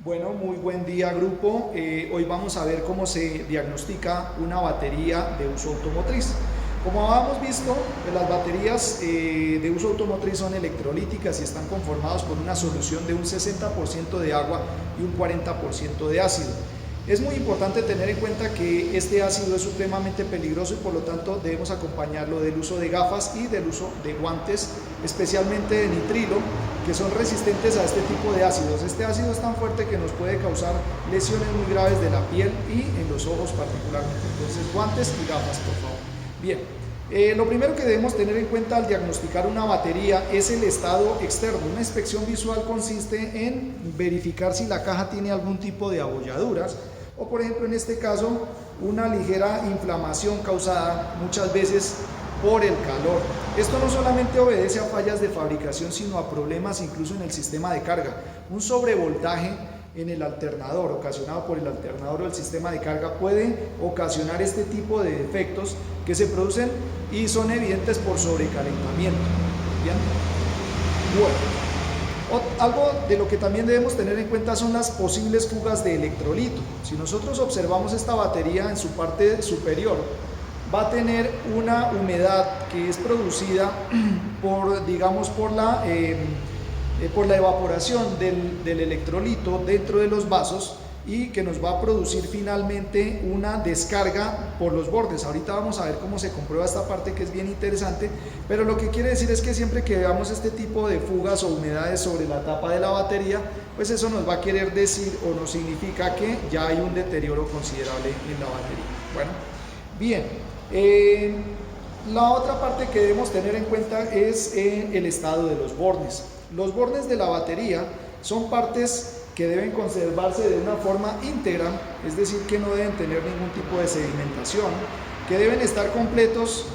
Bueno, muy buen día grupo. Hoy vamos a ver cómo se diagnostica una batería de uso automotriz. Como habíamos visto, las baterías de uso automotriz son electrolíticas y están conformadas por una solución de un 60% de agua y un 40% de ácido. Es muy importante tener en cuenta que este ácido es supremamente peligroso y por lo tanto debemos acompañarlo del uso de gafas y del uso de guantes, especialmente de nitrilo, que son resistentes a este tipo de ácidos. Este ácido es tan fuerte que nos puede causar lesiones muy graves de la piel y en los ojos particularmente. Entonces, guantes y gafas, por favor. Bien, lo primero que debemos tener en cuenta al diagnosticar una batería es el estado externo. Una inspección visual consiste en verificar si la caja tiene algún tipo de abolladuras o, por ejemplo, en este caso, una ligera inflamación causada muchas veces por el calor. Esto no solamente obedece a fallas de fabricación, sino a problemas incluso en el sistema de carga. Un sobrevoltaje en el alternador, ocasionado por el alternador o el sistema de carga, puede ocasionar este tipo de defectos que se producen y son evidentes por sobrecalentamiento. ¿Bien? Bueno, algo de lo que también debemos tener en cuenta son las posibles fugas de electrolito. Si nosotros observamos esta batería en su parte superior, va a tener una humedad que es producida por, digamos, por la evaporación del electrolito dentro de los vasos y que nos va a producir finalmente una descarga por los bordes. Ahorita vamos a ver cómo se comprueba esta parte, que es bien interesante, pero lo que quiere decir es que siempre que veamos este tipo de fugas o humedades sobre la tapa de la batería, pues eso nos va a querer decir o nos significa que ya hay un deterioro considerable en la batería. Bueno, bien, la otra parte que debemos tener en cuenta es el estado de los bornes. Los bornes de la batería son partes que deben conservarse de una forma íntegra, es decir, que no deben tener ningún tipo de sedimentación, que deben estar completos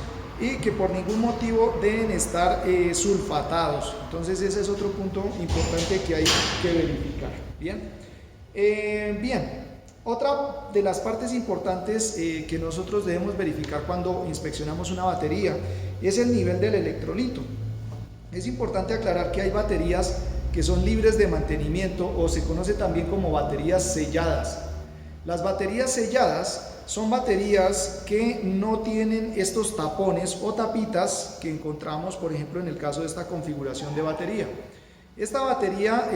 y que por ningún motivo deben estar sulfatados. Entonces ese es otro punto importante que hay que verificar. Bien, otra de las partes importantes que nosotros debemos verificar cuando inspeccionamos una batería es el nivel del electrolito. Es importante aclarar que hay baterías que son libres de mantenimiento o se conoce también como baterías selladas. Las baterías selladas son baterías que no tienen estos tapones o tapitas que encontramos, por ejemplo, en el caso de esta configuración de batería. Esta batería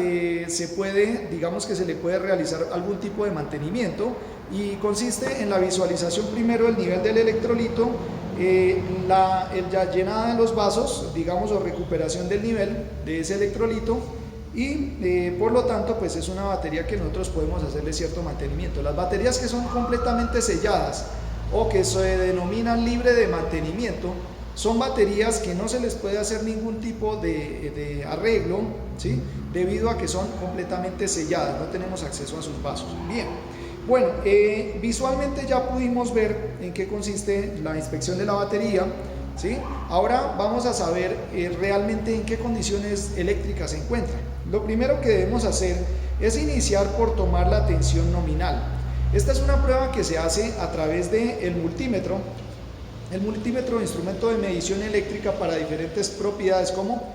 digamos que se le puede realizar algún tipo de mantenimiento y consiste en la visualización primero del nivel del electrolito, la llenada de los vasos, digamos, o recuperación del nivel de ese electrolito y por lo tanto pues es una batería que nosotros podemos hacerle cierto mantenimiento. Las baterías que son completamente selladas o que se denominan libre de mantenimiento son baterías que no se les puede hacer ningún tipo de arreglo, ¿sí? Debido a que son completamente selladas, no tenemos acceso a sus vasos. Bien, bueno, visualmente ya pudimos ver en qué consiste la inspección de la batería, ¿sí? Ahora vamos a saber realmente en qué condiciones eléctricas se encuentra. Lo primero que debemos hacer es iniciar por tomar la tensión nominal. Esta es una prueba que se hace a través del multímetro. El multímetro, instrumento de medición eléctrica para diferentes propiedades como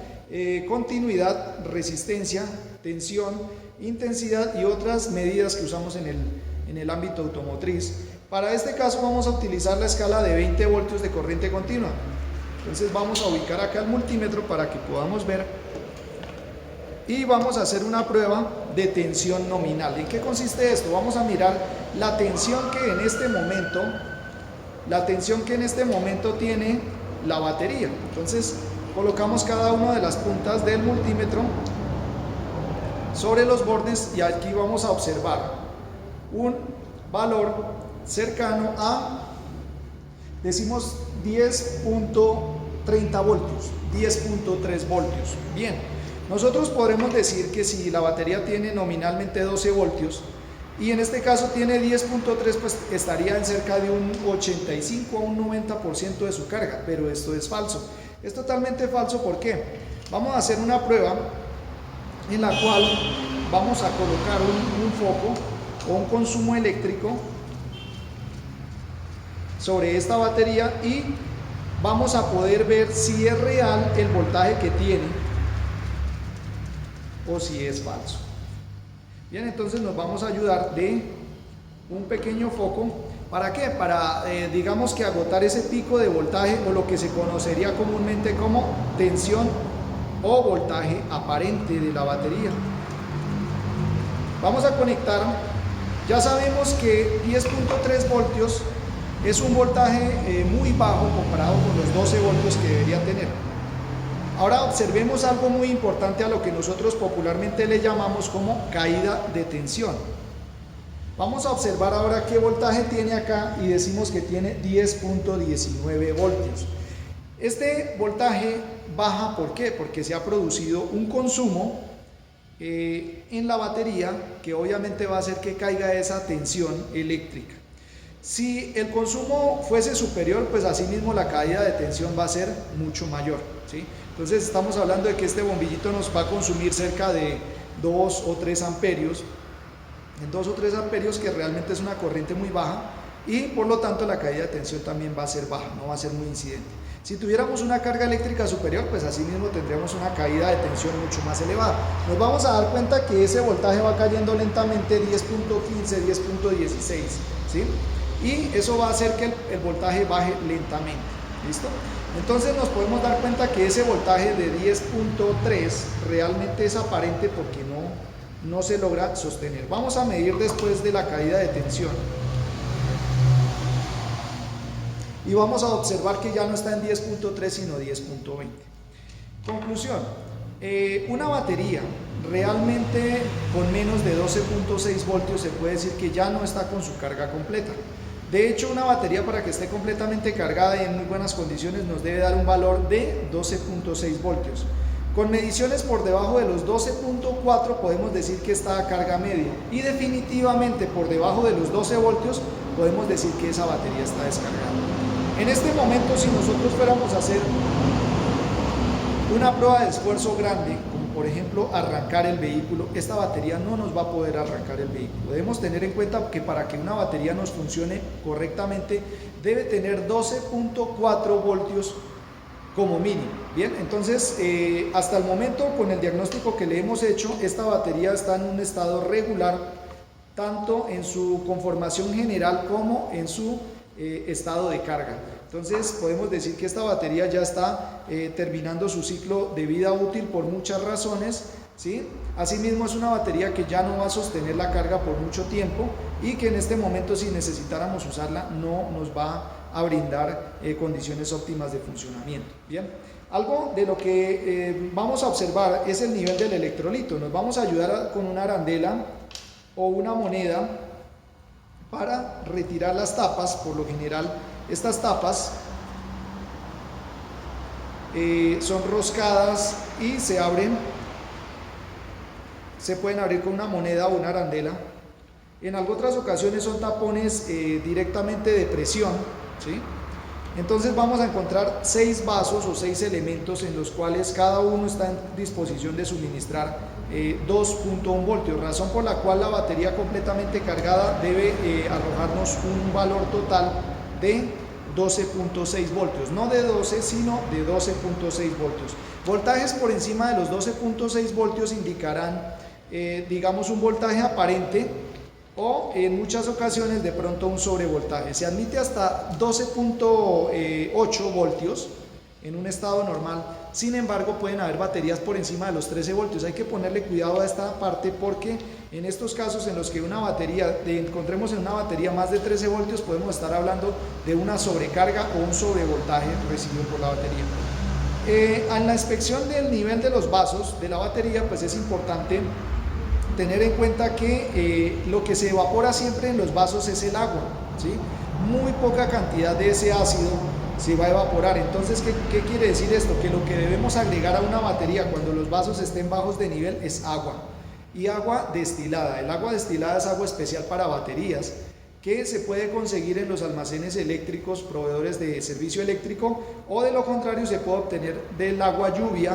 continuidad, resistencia, tensión, intensidad y otras medidas que usamos en el ámbito automotriz. Para este caso vamos a utilizar la escala de 20 voltios de corriente continua. Entonces vamos a ubicar acá el multímetro para que podamos ver y vamos a hacer una prueba de tensión nominal. ¿En qué consiste esto? Vamos a mirar la tensión que en este momento tiene la batería. Entonces colocamos cada una de las puntas del multímetro sobre los bordes y aquí vamos a observar un valor cercano a, decimos, 10.30 voltios, 10.3 voltios. Bien, nosotros podremos decir que si la batería tiene nominalmente 12 voltios y en este caso tiene 10.3, pues estaría en cerca de un 85 a un 90% de su carga, pero esto es falso. Es totalmente falso. ¿Por qué? Vamos a hacer una prueba en la cual vamos a colocar un foco o un consumo eléctrico sobre esta batería y vamos a poder ver si es real el voltaje que tiene o si es falso. Bien, entonces nos vamos a ayudar de un pequeño foco. ¿Para qué? Para, digamos que agotar ese pico de voltaje o lo que se conocería comúnmente como tensión o voltaje aparente de la batería. Vamos a conectar, ya sabemos que 10.3 voltios es un voltaje muy bajo comparado con los 12 voltios que debería tener. Ahora observemos algo muy importante a lo que nosotros popularmente le llamamos como caída de tensión. Vamos a observar ahora qué voltaje tiene acá y decimos que tiene 10.19 voltios. Este voltaje baja, ¿por qué? Porque se ha producido un consumo en la batería que obviamente va a hacer que caiga esa tensión eléctrica. Si el consumo fuese superior, pues asimismo la caída de tensión va a ser mucho mayor, ¿sí? Entonces estamos hablando de que este bombillito nos va a consumir cerca de 2 o 3 amperios, en 2 o 3 amperios, que realmente es una corriente muy baja, y por lo tanto la caída de tensión también va a ser baja, no va a ser muy incidente. Si tuviéramos una carga eléctrica superior, pues asimismo tendríamos una caída de tensión mucho más elevada. Nos vamos a dar cuenta que ese voltaje va cayendo lentamente, 10.15, 10.16, ¿sí? Y eso va a hacer que el voltaje baje lentamente, ¿listo? Entonces nos podemos dar cuenta que ese voltaje de 10.3 realmente es aparente porque no se logra sostener. Vamos a medir después de la caída de tensión y vamos a observar que ya no está en 10.3 sino 10.20. Conclusión, una batería realmente con menos de 12.6 voltios se puede decir que ya no está con su carga completa. De hecho, una batería, para que esté completamente cargada y en muy buenas condiciones, nos debe dar un valor de 12.6 voltios. Con mediciones por debajo de los 12.4 podemos decir que está a carga media, y definitivamente por debajo de los 12 voltios podemos decir que esa batería está descargada. En este momento, si nosotros fuéramos a hacer una prueba de esfuerzo grande, como por ejemplo arrancar el vehículo, esta batería no nos va a poder arrancar el vehículo. Debemos tener en cuenta que para que una batería nos funcione correctamente debe tener 12.4 voltios como mínimo. Bien, entonces hasta el momento, con el diagnóstico que le hemos hecho, esta batería está en un estado regular, tanto en su conformación general como en su estado de carga. Entonces podemos decir que esta batería ya está terminando su ciclo de vida útil por muchas razones, ¿sí? Asimismo, es una batería que ya no va a sostener la carga por mucho tiempo y que en este momento, si necesitáramos usarla, no nos va a brindar condiciones óptimas de funcionamiento. Bien, algo de lo que vamos a observar es el nivel del electrolito. Nos vamos a ayudar con una arandela o una moneda para retirar las tapas. Por lo general, estas tapas son roscadas y se abren, se pueden abrir con una moneda o una arandela. En algunas ocasiones son tapones directamente de presión, ¿sí? Entonces vamos a encontrar 6 vasos o 6 elementos en los cuales cada uno está en disposición de suministrar 2.1 voltios, razón por la cual la batería completamente cargada debe arrojarnos un valor total de 12.6 voltios, no de 12 sino de 12.6 voltios. Voltajes por encima de los 12.6 voltios indicarán digamos un voltaje aparente, o en muchas ocasiones de pronto un sobrevoltaje. Se admite hasta 12.8 voltios en un estado normal. Sin embargo, pueden haber baterías por encima de los 13 voltios. Hay que ponerle cuidado a esta parte, porque en estos casos en los que una batería, encontremos en una batería más de 13 voltios, podemos estar hablando de una sobrecarga o un sobrevoltaje recibido por la batería. En la inspección del nivel de los vasos de la batería, pues es importante tener en cuenta que lo que se evapora siempre en los vasos es el agua, ¿sí? Muy poca cantidad de ese ácido se va a evaporar. Entonces, ¿qué quiere decir esto? Que lo que debemos agregar a una batería cuando los vasos estén bajos de nivel es agua, y agua destilada. El agua destilada es agua especial para baterías, que se puede conseguir en los almacenes eléctricos, proveedores de servicio eléctrico, o de lo contrario se puede obtener del agua lluvia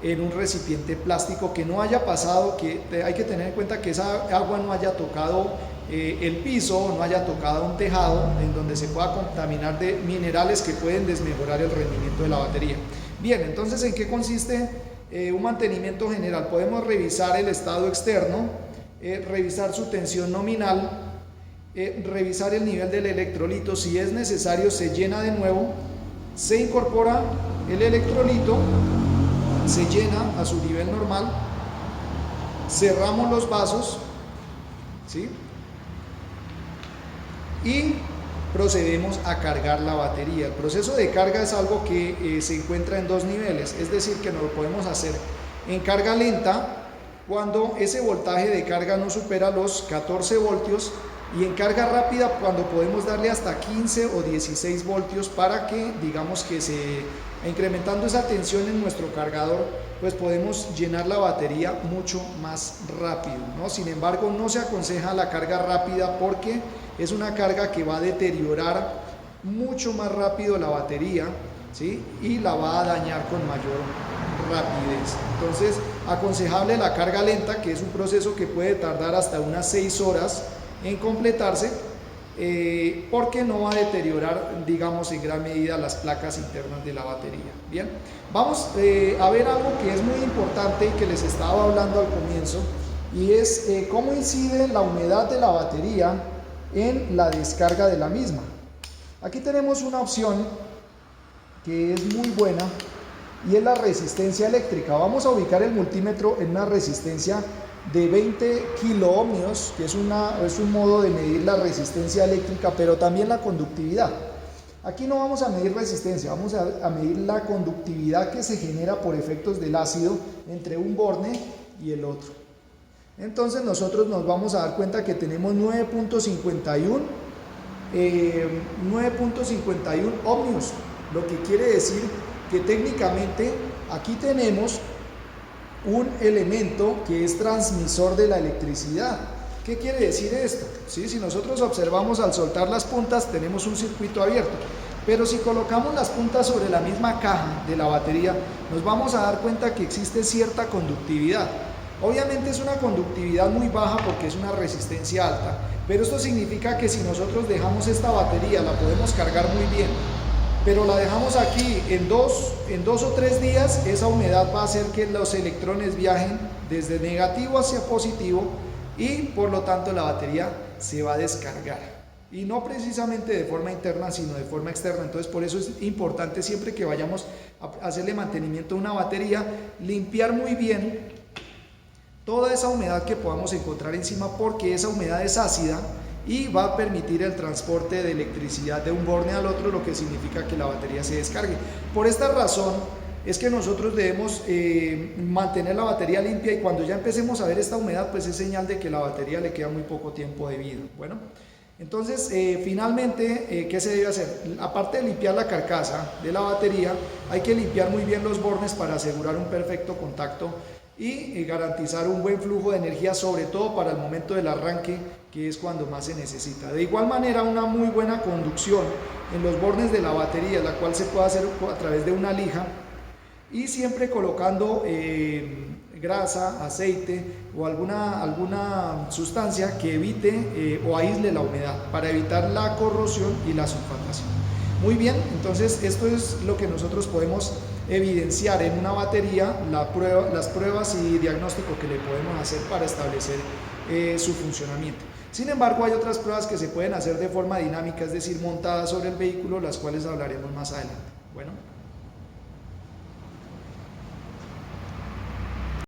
en un recipiente plástico que no haya pasado, que hay que tener en cuenta que esa agua no haya tocado el piso, no haya tocado un tejado en donde se pueda contaminar de minerales que pueden desmejorar el rendimiento de la batería. Bien, entonces, ¿en qué consiste un mantenimiento general? Podemos revisar el estado externo, revisar su tensión nominal, revisar el nivel del electrolito. Si es necesario, se llena de nuevo, se incorpora el electrolito, se llena a su nivel normal, cerramos los vasos, ¿sí? Y procedemos a cargar la batería. El proceso de carga es algo que se encuentra en dos niveles, es decir, que nos lo podemos hacer en carga lenta, cuando ese voltaje de carga no supera los 14 voltios, y en carga rápida cuando podemos darle hasta 15 o 16 voltios para que, digamos que incrementando esa tensión en nuestro cargador, pues podemos llenar la batería mucho más rápido, ¿no? Sin embargo, no se aconseja la carga rápida porque es una carga que va a deteriorar mucho más rápido la batería, ¿sí? Y la va a dañar con mayor rapidez. Entonces, aconsejable la carga lenta, que es un proceso que puede tardar hasta unas 6 horas en completarse, porque no va a deteriorar, digamos, en gran medida las placas internas de la batería. Bien, vamos a ver algo que es muy importante y que les estaba hablando al comienzo, y es cómo incide la humedad de la batería en la descarga de la misma. Aquí tenemos una opción que es muy buena, y es la resistencia eléctrica. Vamos a ubicar el multímetro en una resistencia de 20 kiloohmios, que es un modo de medir la resistencia eléctrica, pero también la conductividad. Aquí no vamos a medir resistencia, vamos a medir la conductividad que se genera por efectos del ácido entre un borne y el otro. Entonces nosotros nos vamos a dar cuenta que tenemos 9.51 ohmios, lo que quiere decir que técnicamente aquí tenemos un elemento que es transmisor de la electricidad. ¿Qué quiere decir esto? ¿Sí? Si nosotros observamos, al soltar las puntas tenemos un circuito abierto, pero si colocamos las puntas sobre la misma caja de la batería, nos vamos a dar cuenta que existe cierta conductividad. Obviamente es una conductividad muy baja porque es una resistencia alta, pero esto significa que si nosotros dejamos esta batería, la podemos cargar muy bien, pero la dejamos aquí en dos o tres días, esa humedad va a hacer que los electrones viajen desde negativo hacia positivo, y por lo tanto la batería se va a descargar, y no precisamente de forma interna, sino de forma externa. Entonces, por eso es importante, siempre que vayamos a hacerle mantenimiento a una batería, limpiar muy bien toda esa humedad que podamos encontrar encima, porque esa humedad es ácida y va a permitir el transporte de electricidad de un borne al otro, lo que significa que la batería se descargue. Por esta razón es que nosotros debemos mantener la batería limpia, y cuando ya empecemos a ver esta humedad, pues es señal de que la batería le queda muy poco tiempo de vida. Bueno, entonces finalmente, ¿qué se debe hacer? Aparte de limpiar la carcasa de la batería, hay que limpiar muy bien los bornes para asegurar un perfecto contacto y garantizar un buen flujo de energía, sobre todo para el momento del arranque, que es cuando más se necesita. De igual manera, una muy buena conducción en los bornes de la batería, la cual se puede hacer a través de una lija, y siempre colocando grasa, aceite o alguna sustancia que evite o aísle la humedad, para evitar la corrosión y la sulfatación. Muy bien, entonces esto es lo que nosotros podemos evidenciar en una batería, las pruebas y diagnóstico que le podemos hacer para establecer su funcionamiento. Sin embargo, hay otras pruebas que se pueden hacer de forma dinámica, es decir, montadas sobre el vehículo, las cuales hablaremos más adelante. Bueno.